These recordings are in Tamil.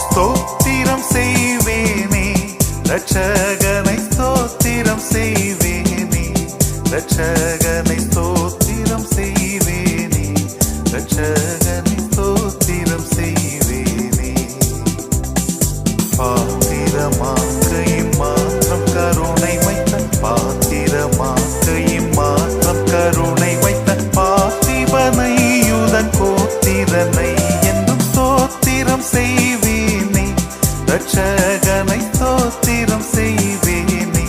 ஸ்தோத்திரம் செய்வேனே ரட்சகனை ஸ்தோத்திரம் செய்வேனே ரட்சகனை ஸ்தோத்திரம் செய்வேனே ரட்சகனை ஸ்தோத்திரம் செய்வேனே பாத்திரமாக்கையும் மாற்றம் கருணை வைத்த பாத்திரமாக்கையும் மாற்றம் கருணை வைத்த பார்த்திபனை யுதன் கோத்திரனை என்றும் ஸ்தோத்திரம் செய்வேனே ரட்சகனை ஸ்தோத்திரம் செய்வேனே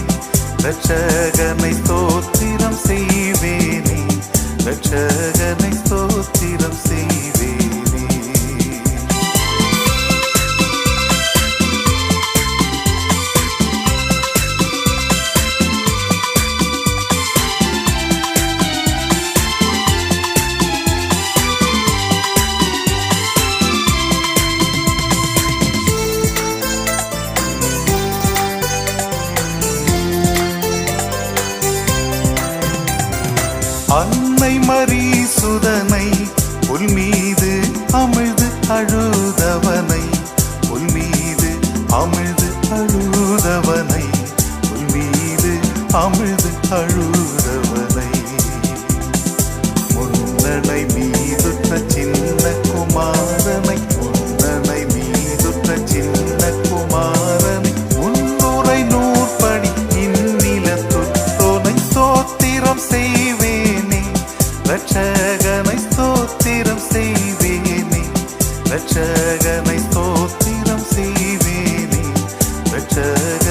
ரட்சகனை ஸ்தோத்திரம் செய்வேனே ரட்சகனை ஸ்தோத்திரம் செய்வேனே. அன்னை மரீசுதனை புல் மீது அமிழ்து அழுதவனை புல் மீது அமிழ்து அழுதவனை புல் மீது அமிழ்து அழுதவனை முன்னனை மீதுற்ற சின்ன குமாரனை முன்னனை மீதுற்ற சின்ன குமாரனை முன்னுரை நூற்படி இந்நிலத்துற்றோனை ஸ்தோத்திரம் செய்வேனே ரட்சகனை ஸ்தோத்திரம் செய்வேனே ரட்சகனை ஸ்தோத்திரம் செய்வேனே ரட்சக